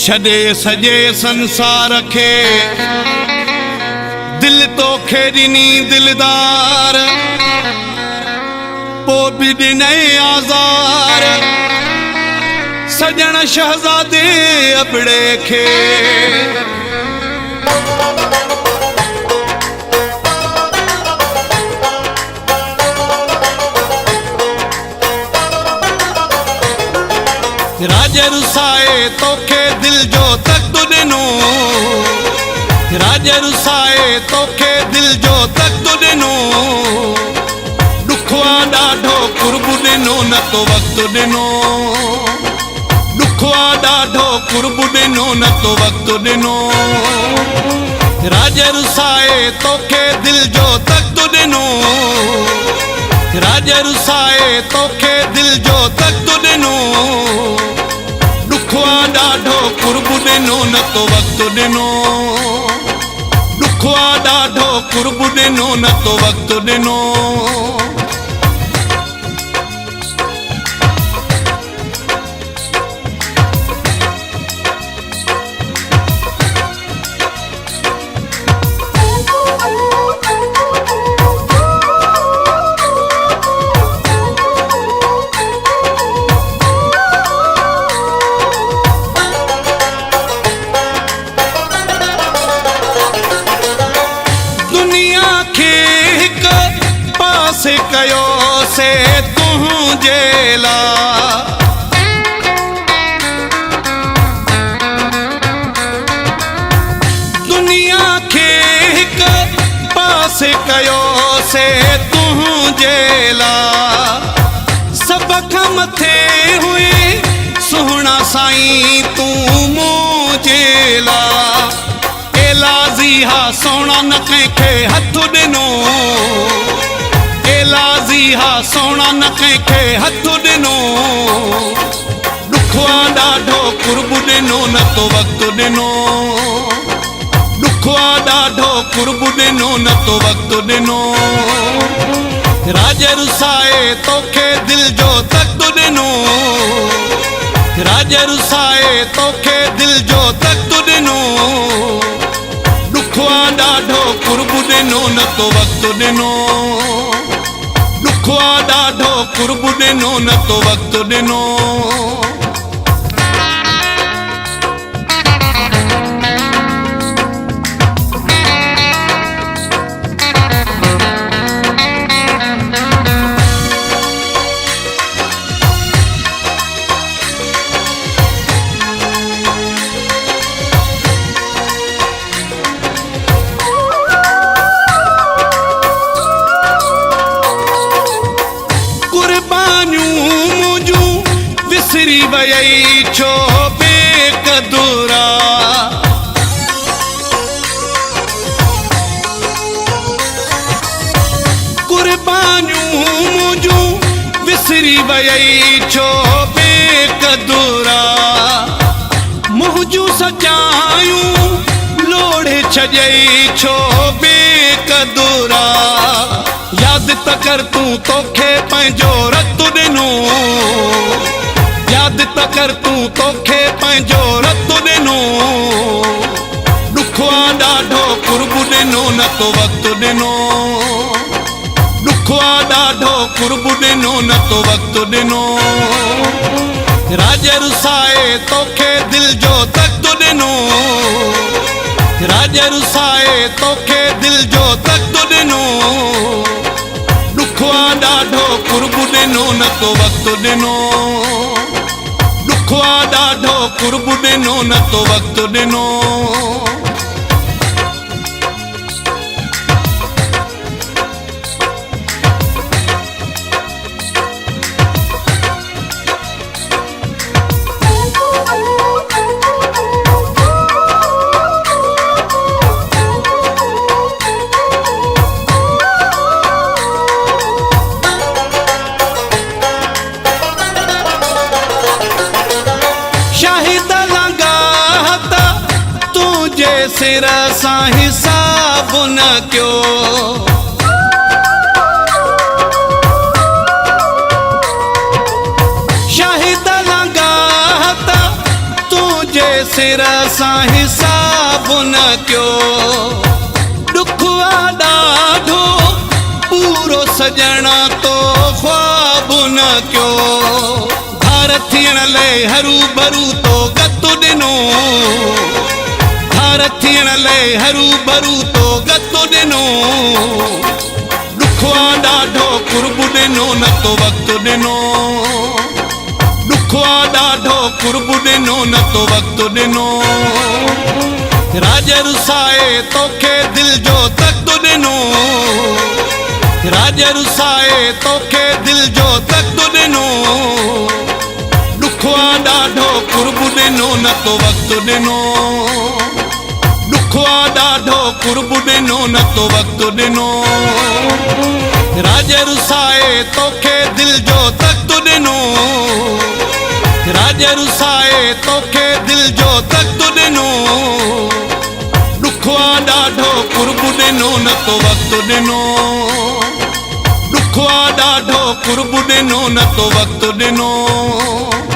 छॾे सॼे संसार खे दिल तोखे ॾिनी दिलदार पोइ बि ॾिनई आज़ार सजण शहज़ादे अबड़े खे राज रुसाए तोखे दिल जो तख्त ॾिनो राज रुसाए तोखे दिल जो तख्त ॾिनो ॾुखो आहे ॾाढो कुर्ब ॾिनो न तो वक़्तु ॾिनो ॾुखो आहे ॾाढो कुर्ब ॾिनो न तो वक़्तु ॾिनो राज रुसाए तोखे दिल जो तख्त ॾिनो राज रुसाए तोखे दिल जो तख्त ॾिनो ॾुखो आहे ॾाढो कुर्ब ॾिनो न तो वक़्तु ॾिनो ॾुखो आहे ॾाढो कुर्ब ॾिनो न तो वक़्तु ॾिनो से कयो से तुझे ला दुनिया के एक पास कयो से तुझे ला सब खम थे हुए सुहना साईं तू मुझे ला एलाज़ी हा सोना न कंहिंखे हथ ॾिनो एलाज़ी हा सोना न कंहिंखे हथ ॾिनो ॾुखो आहे ॾाढो कुर्ब ॾिनो न तो वक़्तु ॾिनो ॾुखो आहे ॾाढो कुर्ब ॾिनो न तो वक़्तु ॾिनो राज रुसाए तोखे दिल जो तख्त ॾिनो राज रुसाए तोखे दिल जो तख्त ॾिनो ॾुखो आहे ॾाढो कुर्ब ॾिनो न तो वक़्तु ॾिनो ॾुखो आहे ॾाढो कुर्ब ॾिनो न तो वक़्तु ॾिनो विसरी वई छो बेक़दुरा कुर्बानियूं मुंहिंजूं विसरी वई छो बेक़दुरा मुंहिंजूं सचायूं लोड़े छॾई छो बेक़दुरा यादि त कर तूं तोखे पंहिंजो रतु ॾिनो यादि त कर तूं तोखे पंहिंजो रतु ॾिनो ॾुखो आहे ॾाढो कुर्ब ॾिनो न तो वक़्तु ॾिनो ॾुखो आहे ॾाढो कुर्ब ॾिनो न तो वक़्तु ॾिनो राज रुसाए तोखे दिल जो तख्त ॾिनो राज रुसाए तोखे दिल जो तख्त ॾिनो ॾुखो आहे ॾाढो कुर्ब ॾिनो न तो वक़्तु ॾिनो ॾुखो आहे ॾाढो कुर्ब ॾिनो न तो वक़्तु ॾिनो सिर सां हिसाब न कयो शाहिद लॻा त तुंहिंजे सिर हिसाब न कयो दुख ॾाढो पूरो सजण तो ख्वाब न कयो धार थियण लाइ हरू भरू तो गत ॾिनो धार थियण लाइ हरू भरू तो गत ॾिनो दुख ॾाढो कुर्ब ॾिनो न तो वक़्तु ॾिनो दुख ॾाढो कुर्ब ॾिनो न तो वक़्तु ॾिनो राज रुसाए तोखे दिल जो तख़्त ॾिनो राज रुसाए तोखे दिल जो तख़्त ॾिनो दुख ॾाढो कुर्ब ॾिनो न तो वक़्तु ॾिनो दुख ॾाढो कुर्ब ॾिनो न तो वक़्तु ॾिनो राज रुसाए तोखे दिल जो तख़्त ॾिनो राज रुसाए तोखे दिल जो तख़्त ॾिनो दुख ॾाढो कुर्ब ॾिनो न तो वक़्तु ॾिनो दुख ॾाढो कुर्ब ॾिनो न तो वक़्तु ॾिनो